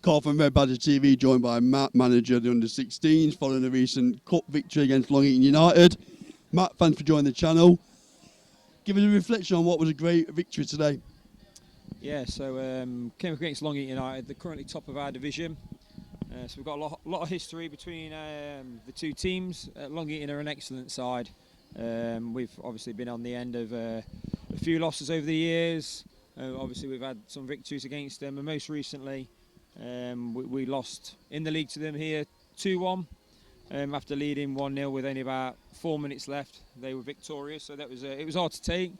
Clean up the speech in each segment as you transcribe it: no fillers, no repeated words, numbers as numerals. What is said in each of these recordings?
Carl from Red Badger TV, joined by Matt, manager of the under-16s, following a recent cup victory against Long Eaton United. Matt, thanks for joining the channel. Give us a reflection on what was a great victory today. Yeah, so came up against Long Eaton United, they're currently top of our division. So we've got a lot of history between the two teams. Long Eaton are an excellent side. We've obviously been on the end of a few losses over the years. Obviously we've had some victories against them, and most recently we lost in the league to them here 2-1 after leading 1-0 with only about 4 minutes left. They were victorious, so that was it was hard to take.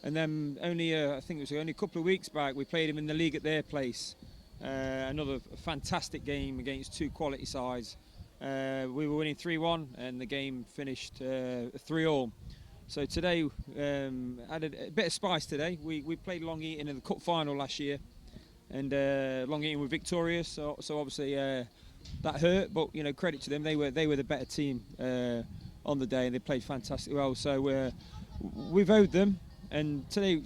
And then I think it was only a couple of weeks back, we played them in the league at their place. Another fantastic game against two quality sides. We were winning 3-1 and the game finished 3-3. So today added a bit of spice today. We played Long Eaton in the cup final last year, and Long Eaton were victorious. So obviously that hurt, but you know, credit to them. They were the better team on the day, and they played fantastically well. So we've owed them, and today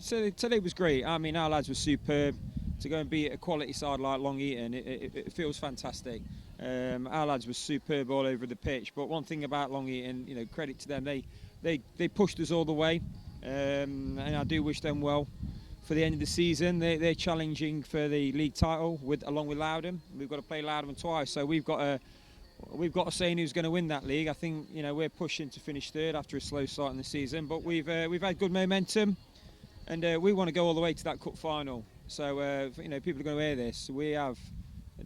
was great. I mean, our lads were superb. To go and beat a quality side like Long Eaton, it feels fantastic. Our lads were superb all over the pitch. But one thing about Long Eaton, you know, credit to them, they pushed us all the way, and I do wish them well for the end of the season. They're challenging for the league title along with Loudon. We've got to play Loudon twice, so we've got a saying who's going to win that league. I think, you know, we're pushing to finish third after a slow start in the season, but we've had good momentum, and we want to go all the way to that cup final. So, you know, people are going to hear this. We have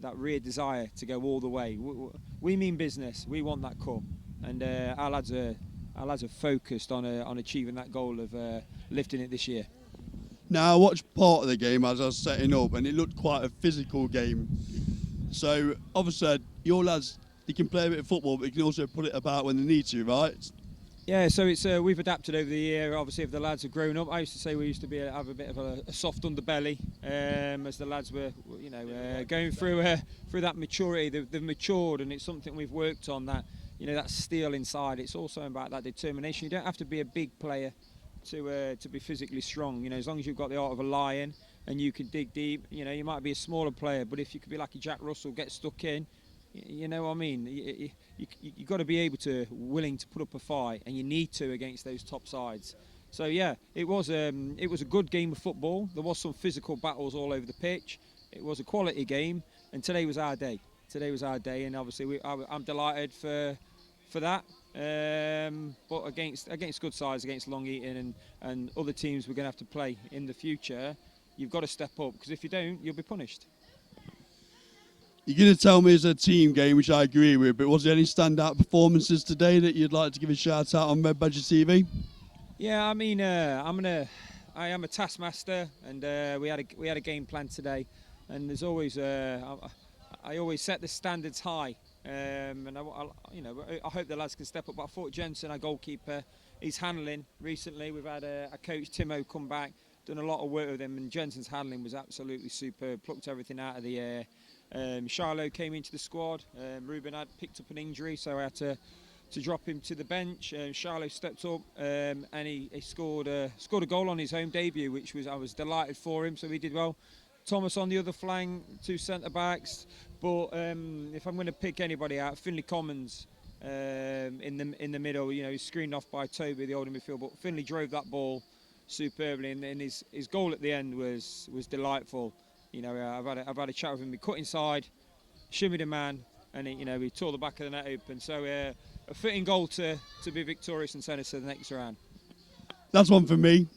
that real desire to go all the way. We mean business. We want that cup, and our lads are focused on achieving that goal of lifting it this year. Now, I watched part of the game as I was setting up, and it looked quite a physical game. So, obviously, your lads, they can play a bit of football, but they can also put it about when they need to, right? Yeah, so it's we've adapted over the year. Obviously, if the lads have grown up, I used to say we used to have a bit of a soft underbelly as the lads were, you know, going through that maturity. They've matured, and it's something we've worked on. That, you know, that steel inside. It's also about that determination. You don't have to be a big player to be physically strong. You know, as long as you've got the art of a lion and you can dig deep. You know, you might be a smaller player, but if you could be like a Jack Russell, get stuck in. You know what I mean? You've got to be willing to put up a fight, and you need to against those top sides. So yeah, it was a good game of football. There was some physical battles all over the pitch. It was a quality game, and today was our day. Today was our day, and obviously I'm delighted for that. But against good sides, against Long Eaton and other teams we're going to have to play in the future, you've got to step up, because if you don't, you'll be punished. You're going to tell me it's a team game, which I agree with, but was there any standout performances today that you'd like to give a shout out on Red Badger TV? Yeah, I mean, I am a taskmaster, and we had a game plan today, and there's always I always set the standards high, and I hope the lads can step up. But I thought Jensen, our goalkeeper, his handling recently. We've had a coach Timo come back, done a lot of work with him, and Jensen's handling was absolutely superb. Plucked everything out of the air. Shiloh came into the squad. Ruben had picked up an injury, so I had to drop him to the bench. Shiloh stepped up and he scored a goal on his home debut, which I was delighted for him. So he did well. Thomas on the other flank, two centre backs. But if I'm going to pick anybody out, Finlay Commons in the middle. You know, he's screened off by Toby, the older midfield. But Finlay drove that ball superbly, and his goal at the end was delightful. You know, I've had a chat with him. He cut inside, shimmied a man, and he tore the back of the net open. So a fitting goal to be victorious and send us to the next round. That's one for me.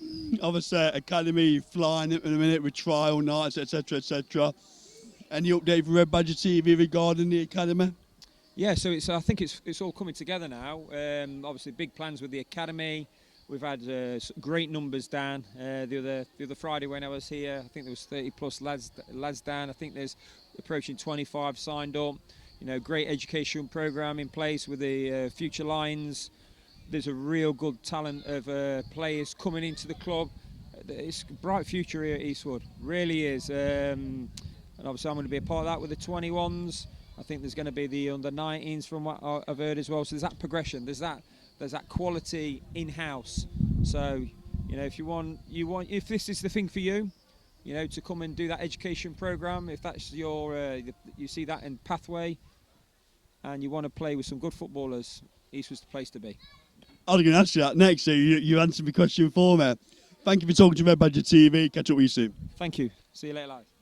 Obviously, academy flying in a minute with trial nights, etc., etc. Any update from Red Badger TV regarding the academy? Yeah, so I think it's all coming together now. Obviously, big plans with the academy. We've had great numbers down. The other Friday when I was here, I think there was 30 plus lads down. I think there's approaching 25 signed up. You know, great education program in place with the future Lions. There's a real good talent of players coming into the club. It's a bright future here at Eastwood, really is. And obviously I'm going to be a part of that with the 21s. I think there's going to be the under-19s from what I've heard as well. So there's that progression. There's that quality in-house. So, you know, if this is the thing for you, you know, to come and do that education program. If that's your, you see that in pathway, and you want to play with some good footballers, Eastwood's the place to be. I was going to ask you that next, so you answered my question for me. Thank you for talking to Red Badger TV. Catch up with you soon. Thank you. See you later, lads.